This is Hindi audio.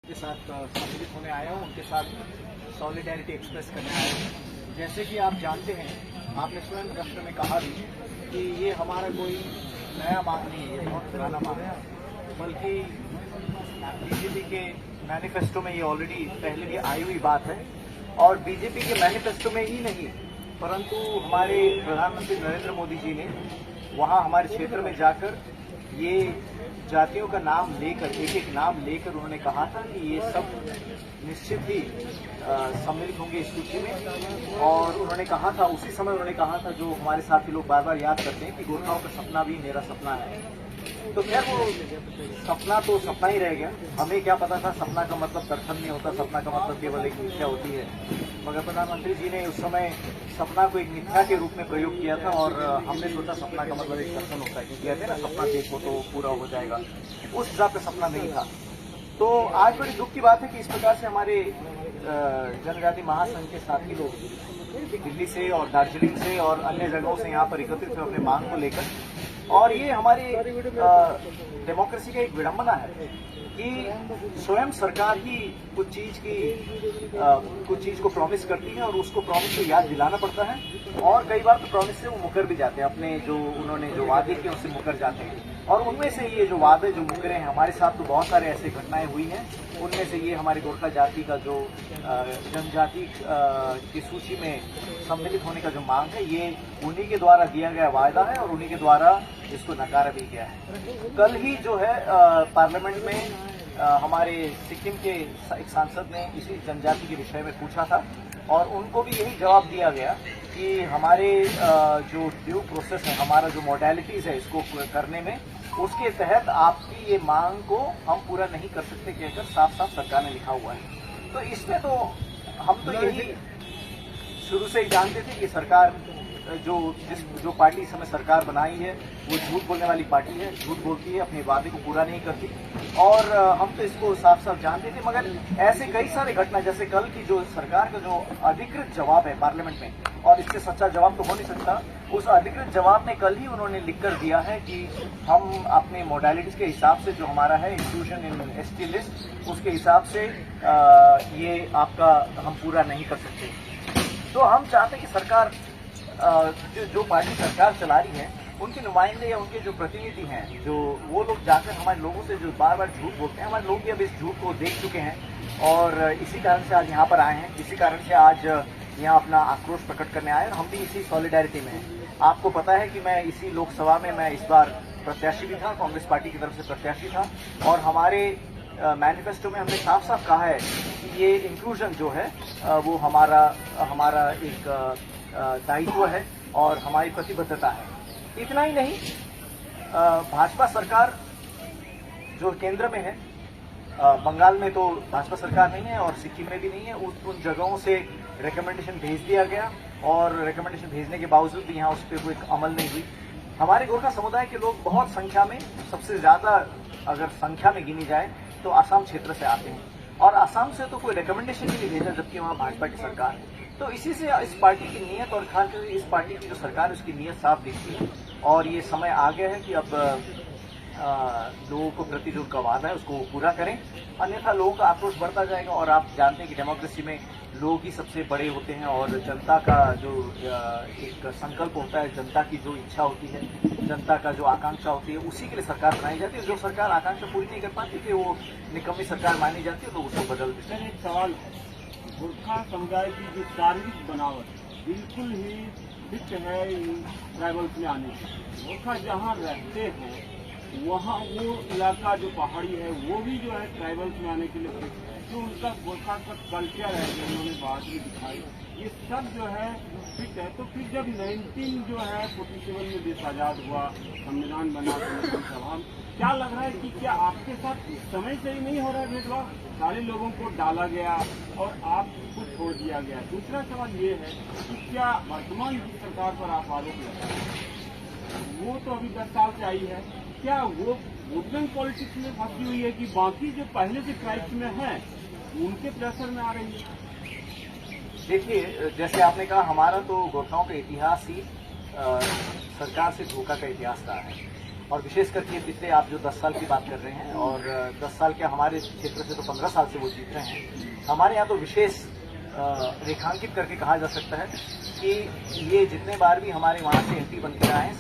के साथ सम्मिलित होने आया हूँ, उनके साथ सॉलिडेरिटी एक्सप्रेस करने आया हूँ। जैसे कि आप जानते हैं, आपने स्वयं प्रश्न में कहा भी कि ये हमारा कोई नया मांग नहीं है, बहुत पुराना मांग है, बल्कि बीजेपी के मैनिफेस्टो में ये ऑलरेडी पहले भी आई हुई बात है। और बीजेपी के मैनिफेस्टो में ही नहीं, परंतु हमारे प्रधानमंत्री नरेंद्र मोदी जी ने वहाँ हमारे क्षेत्र में जाकर ये जातियों का नाम लेकर, एक एक नाम लेकर उन्होंने कहा था कि ये सब निश्चित ही सम्मिलित होंगे इस सूची में। और उन्होंने कहा था, उसी समय उन्होंने कहा था, जो हमारे साथी लोग बार बार याद करते हैं कि गोरखाओं का सपना भी मेरा सपना है। तो खैर वो सपना तो सपना ही रह गया। हमें क्या पता था सपना का मतलब दर्शन नहीं होता, सपना का मतलब केवल एक मिथ्या होती है। मगर प्रधानमंत्री जी ने उस समय सपना को एक मिथ्या के रूप में प्रयोग किया था और हमने सोचा सपना का मतलब एक दर्शन होता है, कि कहते हैं ना सपना देखो तो पूरा हो जाएगा, उस हिसाब का सपना नहीं था। तो आज बड़ी दुख की बात है कि इस प्रकार से हमारे जनजाति महासंघ के साथी लोग दिल्ली से और दार्जिलिंग से और अन्य जगहों से यहाँ पर एकत्रित हुए अपने मांग को लेकर। और ये हमारी डेमोक्रेसी का एक विडंबना है कि स्वयं सरकार ही कुछ चीज को प्रॉमिस करती है और उसको प्रॉमिस को याद दिलाना पड़ता है, और कई बार तो प्रॉमिस से वो मुकर भी जाते हैं, अपने जो उन्होंने जो वादे किए उससे मुकर जाते हैं। और उनमें से ये जो वादे जो मुकरे हैं, हमारे साथ तो बहुत सारे ऐसे घटनाएं हुई हैं। उनमें से ये हमारी गोरखा जाति का जो जनजाति की सूची में सम्मिलित होने का जो मांग है, ये उन्हीं के द्वारा दिया गया वायदा है और उन्हीं के द्वारा इसको नकारा भी गया है। कल ही जो है पार्लियामेंट में हमारे सिक्किम के एक सांसद ने इसी जनजाति के विषय में पूछा था और उनको भी यही जवाब दिया गया कि हमारे जो ड्यू प्रोसेस है, हमारा जो मॉडलिटीज है इसको करने में, उसके तहत आपकी ये मांग को हम पूरा नहीं कर सकते कहकर साफ साफ सरकार ने लिखा हुआ है। तो इसमें तो हम तो यही शुरू से ही जानते थे कि सरकार जो पार्टी इस समय सरकार बनाई है वो झूठ बोलने वाली पार्टी है, झूठ बोलती है, अपने वादे को पूरा नहीं करती। और हम तो इसको साफ साफ जानते थे। मगर ऐसे कई सारे घटना, जैसे कल की जो सरकार का जो अधिकृत जवाब है पार्लियामेंट में, और इससे सच्चा जवाब तो हो नहीं सकता, उस अधिकृत जवाब में कल ही उन्होंने लिखकर दिया है कि हम अपने मॉडलिटीज के हिसाब से जो हमारा है इंक्लूजन इन एसटी लिस्ट, उसके हिसाब से ये आपका हम पूरा नहीं कर सकते। तो हम चाहते हैं कि सरकार जो पार्टी सरकार चला रही है, उनके नुमाइंदे या उनके जो प्रतिनिधि हैं, जो वो लोग जाकर हमारे लोगों से जो बार बार झूठ बोलते हैं, हमारे लोग भी अब इस झूठ को देख चुके हैं और इसी कारण से आज यहाँ पर आए हैं, इसी कारण से आज यहाँ अपना आक्रोश प्रकट करने आए। और हम भी इसी सॉलिडेरिटी में हैं। आपको पता है कि मैं इसी लोकसभा में मैं इस बार प्रत्याशी भी था, कांग्रेस पार्टी की तरफ से प्रत्याशी था, और हमारे मैनिफेस्टो में हमने साफ साफ कहा है कि ये इंक्लूजन जो है वो हमारा एक दायित्व है और हमारी प्रतिबद्धता है। इतना ही नहीं, भाजपा सरकार जो केंद्र में है, बंगाल में तो भाजपा सरकार नहीं है और सिक्किम में भी नहीं है, उन जगहों से रिकमेंडेशन भेज दिया गया और रिकमेंडेशन भेजने के बावजूद भी यहाँ उस पर कोई अमल नहीं हुई। हमारे गोरखा समुदाय के लोग बहुत संख्या में, सबसे ज्यादा अगर संख्या में गिनी जाए तो आसाम क्षेत्र से आते हैं, और आसाम से तो कोई रिकमेंडेशन ही नहीं भेजा, जबकि वहाँ भाजपा की सरकार है। तो इसी से इस पार्टी की नीयत, और खासकर इस पार्टी की जो सरकार है उसकी नीयत साफ दिखती है। और ये समय आ गया है कि अब लोगों को प्रति जो उनका वादा है उसको पूरा करें, अन्यथा लोगों का आक्रोश बढ़ता जाएगा। और आप जानते हैं कि डेमोक्रेसी में लोग ही सबसे बड़े होते हैं और जनता का जो एक संकल्प होता है, जनता की जो इच्छा होती है, जनता का जो आकांक्षा होती है, उसी के लिए सरकार बनाई जाती है। जो सरकार आकांक्षा पूरी नहीं कर पाती थी वो निकम्मी सरकार मानी जाती है, तो उसको बदल देते हैं। एक सवाल, गोरखा समुदाय की जो शारीरिक बनावट बिल्कुल ही फिट है ट्राइबल्स में आने की। गोरखा जहाँ रहते हैं वहाँ वो इलाका जो पहाड़ी है वो भी जो है ट्राइबल्स में आने के लिए फिट है। जो उनका गोरखा का कल्चर है जो उन्होंने बात में दिखाई, ये सब जो है फिट है। तो फिर जब 1947 में देश आज़ाद हुआ, संविधान बना, सभा, क्या लग रहा है कि क्या आपके साथ इस समय से ही नहीं हो रहा है भेदभाव? सारे लोगों को डाला गया और आपको छोड़ दिया गया। दूसरा सवाल ये है कि क्या वर्तमान की सरकार पर आप आरोप लगा रहे हैं, वो तो अभी 10 साल से आई है, क्या वो वोटिंग पॉलिटिक्स में फंसी हुई है कि बाकी जो पहले से ट्राइब्स में हैं उनके प्रेशर में आ रही है? देखिए, जैसे आपने कहा, हमारा तो गोरखाओं का इतिहास ही सरकार से धोखा का इतिहास रहा है। और विशेष करके पिछले आप जो 10 साल की बात कर रहे हैं, और 10 साल के हमारे क्षेत्र से तो 15 साल से वो जीत रहे हैं। हमारे यहाँ तो विशेष रेखांकित करके कहा जा सकता है कि ये जितने बार भी हमारे वहाँ से MP बन के आए हैं,